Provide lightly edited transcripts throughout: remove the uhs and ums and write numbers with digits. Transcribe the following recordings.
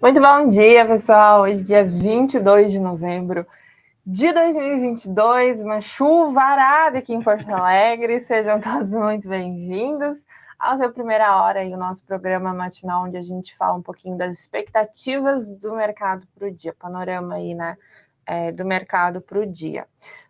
Muito bom dia, pessoal. Hoje, dia 22 de novembro de 2022, uma chuvarada aqui em Porto Alegre. Sejam todos muito bem-vindos ao seu Primeira Hora e o nosso programa matinal, onde a gente fala um pouquinho das expectativas do mercado para o dia, panorama aí, né, do mercado para o dia.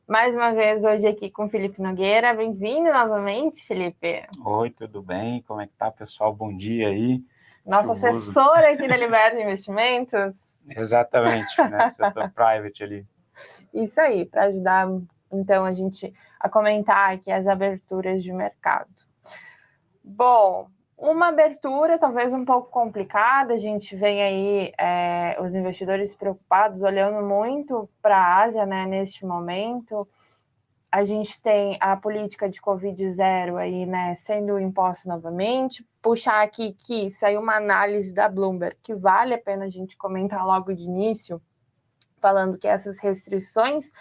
Mais uma vez, hoje aqui com o Felipe Nogueira. Bem-vindo novamente, Felipe. Oi, tudo bem? Como é que tá, pessoal? Bom dia aí. Nosso assessor aqui da Liberta Investimentos. Exatamente, né? Setor private ali. Isso aí, para ajudar, então, a gente a comentar aqui as aberturas de mercado. Bom, uma abertura talvez um pouco complicada, a gente vem aí, os investidores preocupados, olhando muito para a Ásia, né, neste momento. A gente tem a política de Covid-0 aí, né, sendo imposta novamente. Puxar aqui que saiu uma análise da Bloomberg, que vale a pena a gente comentar logo de início, falando que essas restrições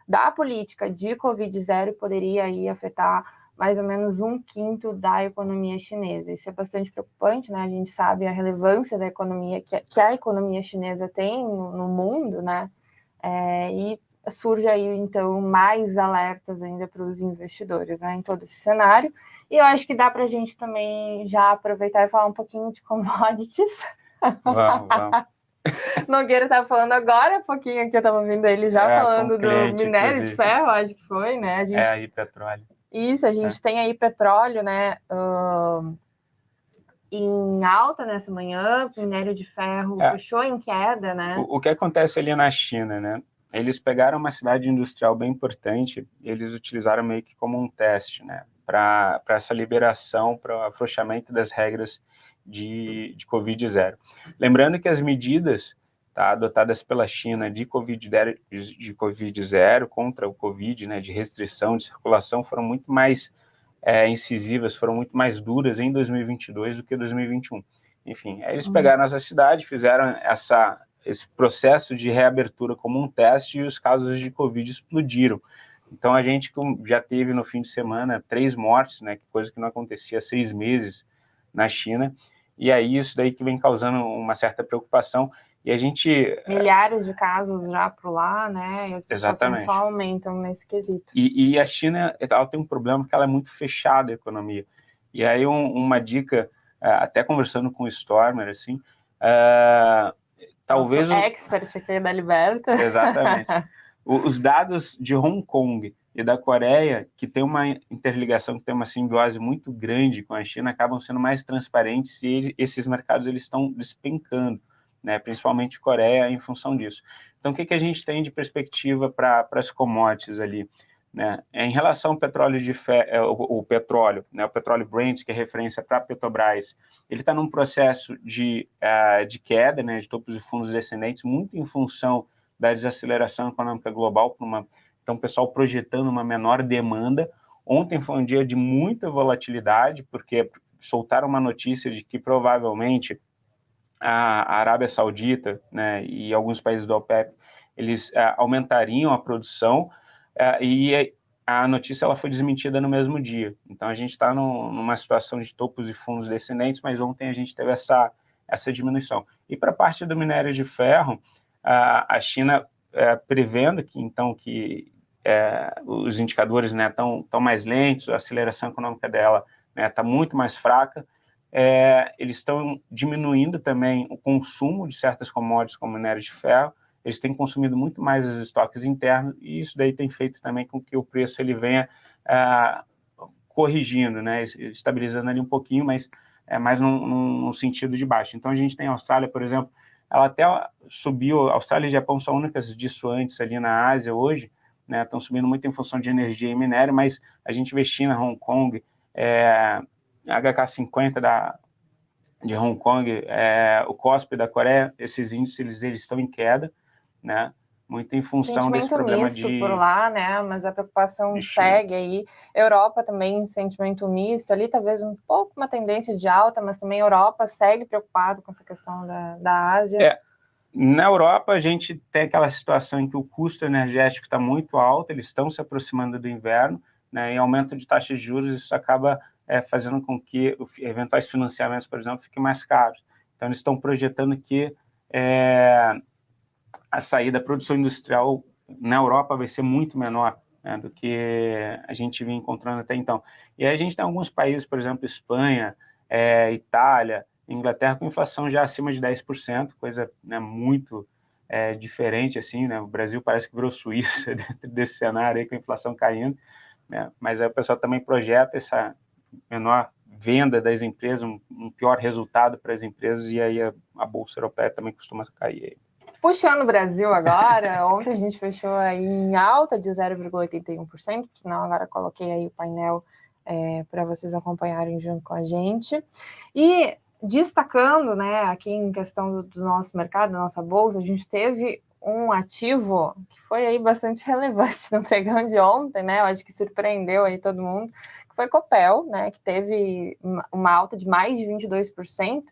da política de Covid-0 poderia aí afetar mais ou menos 1/5 da economia chinesa. Isso é bastante preocupante, né? A gente sabe a relevância da economia que a economia chinesa tem no mundo, né? E surge aí, então, mais alertas ainda para os investidores, né, em todo esse cenário. E eu acho que dá para a gente também já aproveitar e falar um pouquinho de commodities. Vamos. Nogueira estava falando agora, há pouquinho aqui eu estava ouvindo ele já falando do minério inclusive. de ferro, acho que foi, né? A gente... aí petróleo. Isso, a gente tem aí petróleo, né, em alta nessa manhã, minério de ferro fechou em queda, né? O que acontece ali na China, né? Eles pegaram uma cidade industrial bem importante, eles utilizaram meio que como um teste, né? Para essa liberação, para o afrouxamento das regras de Covid-0. Lembrando que as medidas adotadas pela China de Covid-0 contra o Covid, né, de restrição de circulação, foram muito mais incisivas, foram muito mais duras em 2022 do que 2021. Enfim, aí eles pegaram essa cidade, fizeram esse processo de reabertura como um teste e os casos de Covid explodiram. Então, a gente já teve no fim de semana 3 mortes, né, coisa que não acontecia há 6 meses na China, e aí isso daí que vem causando uma certa preocupação, e a gente... Milhares de casos já por lá, né, e as preocupações só aumentam nesse quesito. E a China, ela tem um problema que ela é muito fechada a economia, e aí uma dica, até conversando com o Stormer, assim, talvez... Nosso expert aqui da Liberta. Exatamente. Os dados de Hong Kong e da Coreia, que tem uma interligação, que tem uma simbiose muito grande com a China, acabam sendo mais transparentes e esses mercados eles estão despencando, né, principalmente Coreia, em função disso. Então, o que a gente tem de perspectiva para as commodities ali? Né? Em relação ao petróleo o petróleo, né, o petróleo Brent, que é referência para a Petrobras, ele está num processo de queda, né, de topos e fundos descendentes, muito em função da desaceleração econômica global, então o pessoal projetando uma menor demanda. Ontem foi um dia de muita volatilidade, porque soltaram uma notícia de que provavelmente a Arábia Saudita, né, e alguns países do OPEP, eles aumentariam a produção, e a notícia ela foi desmentida no mesmo dia. Então a gente está numa situação de topos e fundos descendentes, mas ontem a gente teve essa diminuição. E para a parte do minério de ferro, a China prevendo que os indicadores, né, estão mais lentos, a aceleração econômica dela está muito mais fraca, eles estão diminuindo também o consumo de certas commodities como minério de ferro, eles têm consumido muito mais os estoques internos, e isso daí tem feito também com que o preço ele venha corrigindo, né, estabilizando ali um pouquinho, mas mais num sentido de baixa. Então a gente tem a Austrália, por exemplo, ela até subiu, Austrália e Japão são únicas distantes ali na Ásia hoje, né, estão subindo muito em função de energia e minério, mas a gente vê China, Hong Kong, HK50 de Hong Kong, o KOSPI da Coreia, esses índices eles estão em queda, né, muito em função desse problema misto por lá, né? Mas a preocupação segue aí. Europa também, sentimento misto ali, talvez um pouco uma tendência de alta, mas também a Europa segue preocupado com essa questão da Ásia. Na Europa, a gente tem aquela situação em que o custo energético está muito alto, eles estão se aproximando do inverno, né, e aumento de taxas de juros, isso acaba fazendo com que eventuais financiamentos, por exemplo, fiquem mais caros. Então, eles estão projetando que a saída da produção industrial na Europa vai ser muito menor, né, do que a gente vinha encontrando até então. E aí a gente tem alguns países, por exemplo, Espanha, Itália, Inglaterra, com inflação já acima de 10%, coisa, né, muito diferente, assim, né? O Brasil parece que virou Suíça dentro desse cenário aí, com a inflação caindo, né? Mas aí o pessoal também projeta essa menor venda das empresas, um pior resultado para as empresas, e aí a Bolsa Europeia também costuma cair aí. Puxando o Brasil agora, ontem a gente fechou aí em alta de 0,81%, por sinal agora coloquei aí o painel para vocês acompanharem junto com a gente. E destacando, né, aqui em questão do nosso mercado, da nossa bolsa, a gente teve um ativo que foi aí bastante relevante no pregão de ontem, né, eu acho que surpreendeu aí todo mundo, que foi Copel, né, que teve uma alta de mais de 22%,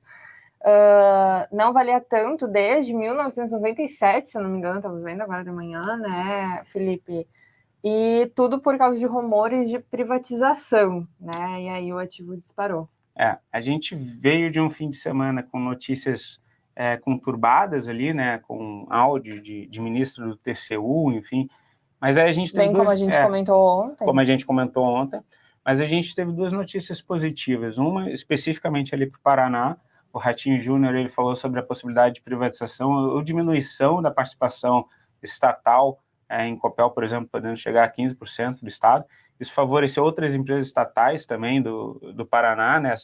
não valia tanto desde 1997, se eu não me engano, estava vendo agora de manhã, né, Felipe? E tudo por causa de rumores de privatização, né? E aí o ativo disparou. A gente veio de um fim de semana com notícias conturbadas ali, né, com áudio de ministro do TCU, enfim, mas aí a gente teve como a gente comentou ontem. Como a gente comentou ontem, mas a gente teve duas notícias positivas, uma especificamente ali para o Paraná. O Ratinho Júnior, ele falou sobre a possibilidade de privatização ou diminuição da participação estatal em Copel, por exemplo, podendo chegar a 15% do Estado. Isso favoreceu outras empresas estatais também do Paraná, né?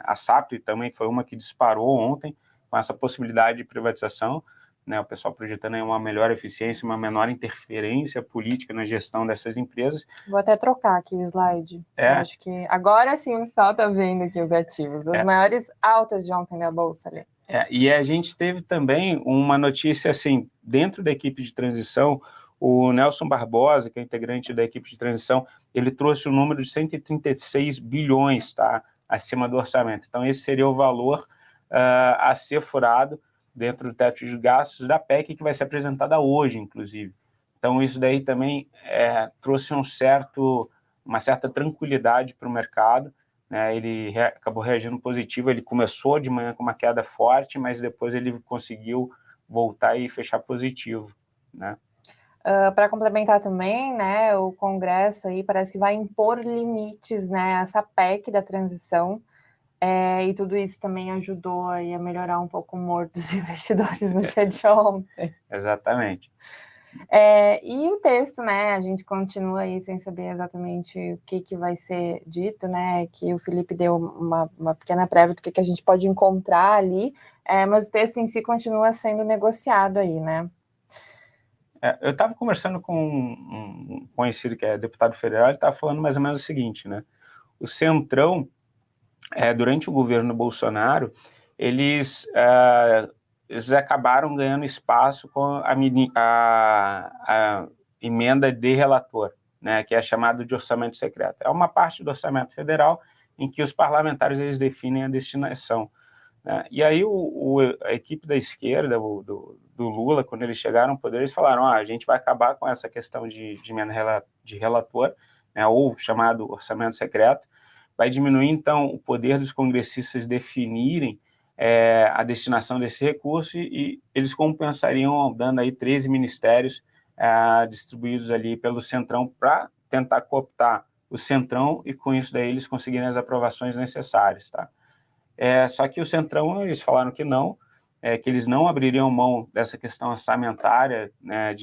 A SAP também foi uma que disparou ontem com essa possibilidade de privatização, né? O pessoal projetando aí uma melhor eficiência, uma menor interferência política na gestão dessas empresas. Vou até trocar aqui o slide. Eu acho que agora sim o pessoal está vendo aqui os ativos, as maiores altas de ontem da Bolsa ali. E a gente teve também uma notícia, assim, dentro da equipe de transição, o Nelson Barbosa, que é integrante da equipe de transição, ele trouxe o número de 136 bilhões, tá, acima do orçamento. Então, esse seria o valor a ser furado dentro do teto de gastos da PEC, que vai ser apresentada hoje, inclusive. Então, isso daí também trouxe uma certa tranquilidade para o mercado, né? Ele acabou reagindo positivo, ele começou de manhã com uma queda forte, mas depois ele conseguiu voltar e fechar positivo, né? Para complementar também, né, o Congresso aí parece que vai impor limites, né, essa PEC da transição, e tudo isso também ajudou aí a melhorar um pouco o humor dos investidores no dia de ontem. Exatamente. E o texto, né, a gente continua aí sem saber exatamente o que vai ser dito, né, que o Felipe deu uma pequena prévia do que a gente pode encontrar ali, mas o texto em si continua sendo negociado aí, né? Eu estava conversando com um conhecido que é deputado federal, ele estava falando mais ou menos o seguinte, né? O Centrão, durante o governo Bolsonaro, eles acabaram ganhando espaço com a emenda de relator, né, que é chamado de orçamento secreto. É uma parte do orçamento federal em que os parlamentares eles definem a destinação, né? E aí a equipe da esquerda, do Lula, quando eles chegaram ao poder, eles falaram, a gente vai acabar com essa questão de emenda de relator, né, ou chamado orçamento secreto, vai diminuir, então, o poder dos congressistas definirem a destinação desse recurso e eles compensariam dando aí 13 ministérios distribuídos ali pelo Centrão para tentar cooptar o Centrão e com isso daí eles conseguirem as aprovações necessárias, tá? Só que o Centrão, eles falaram que não, que eles não abririam mão dessa questão orçamentária, né,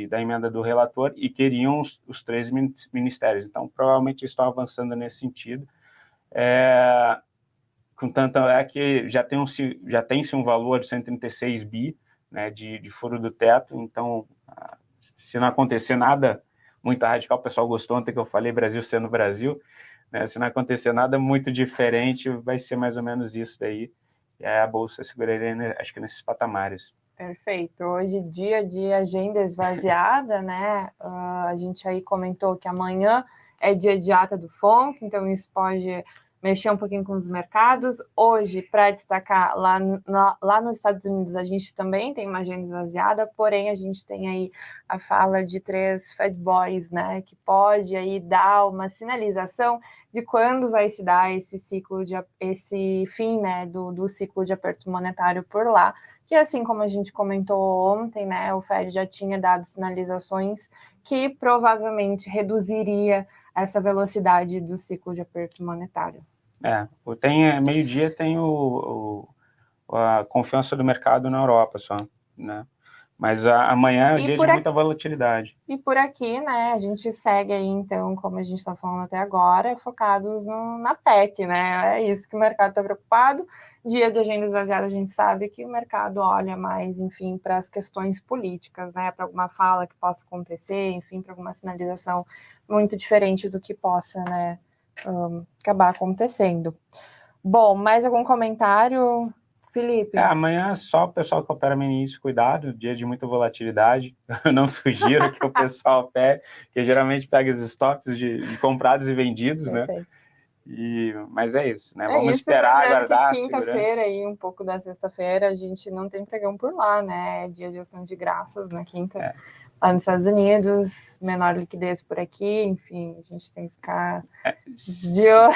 da emenda do relator e queriam os 13 ministérios. Então, provavelmente estão avançando nesse sentido. Contanto que já tem-se um valor de 136 bi, né, de furo do teto. Então, se não acontecer nada muito radical, o pessoal gostou ontem que eu falei Brasil sendo Brasil, né, se não acontecer nada muito diferente, vai ser mais ou menos isso daí. E aí a Bolsa seguraria, acho que nesses patamares. Perfeito. Hoje, dia de agenda esvaziada, né? A gente aí comentou que amanhã é dia de ata do FONC, então isso pode mexer um pouquinho com os mercados. Hoje, para destacar, lá nos Estados Unidos, a gente também tem uma agenda esvaziada, porém a gente tem aí a fala de 3 Fed Boys, né, que pode aí dar uma sinalização de quando vai se dar esse fim, né, do ciclo de aperto monetário por lá, que assim como a gente comentou ontem, né, o Fed já tinha dado sinalizações que provavelmente reduziria essa velocidade do ciclo de aperto monetário. Meio-dia tem a confiança do mercado na Europa só, né? Mas amanhã é o dia de muita volatilidade. E por aqui, né, a gente segue aí, então, como a gente está falando até agora, focados na PEC, né? É isso que o mercado está preocupado. Dia de agenda esvaziada, a gente sabe que o mercado olha mais, enfim, para as questões políticas, né? Para alguma fala que possa acontecer, enfim, para alguma sinalização muito diferente do que possa, né, acabar acontecendo. Bom, mais algum comentário, Felipe? Amanhã só o pessoal que opera no início, cuidado, dia de muita volatilidade. Eu não sugiro que o pessoal pegue, que geralmente pega os estoques de comprados e vendidos, Perfeito. né? Mas é isso, né? Vamos esperar, aguardar a segurança. Quinta-feira aí, um pouco da sexta-feira, a gente não tem pregão por lá, né? Dia de ação de graças na quinta, lá nos Estados Unidos, menor liquidez por aqui, enfim, a gente tem que ficar de olho.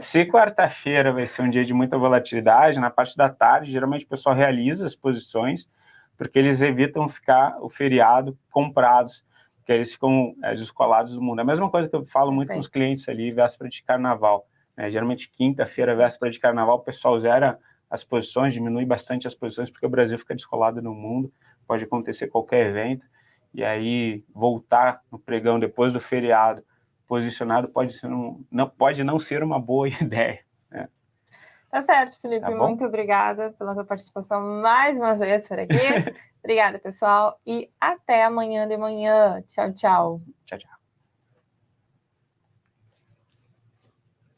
Se quarta-feira vai ser um dia de muita volatilidade, na parte da tarde, geralmente o pessoal realiza as posições, porque eles evitam ficar o feriado comprados, porque eles ficam descolados do mundo. É a mesma coisa que eu falo muito com os clientes ali, véspera de carnaval, né? Geralmente quinta-feira, véspera de carnaval, o pessoal zera as posições, diminui bastante as posições, porque o Brasil fica descolado no mundo, pode acontecer qualquer evento, e aí voltar no pregão depois do feriado posicionado pode não ser uma boa ideia, né? Tá certo, Felipe, muito obrigada pela sua participação mais uma vez por aqui. Obrigada, pessoal, e até amanhã de manhã. Tchau, tchau. Tchau, tchau.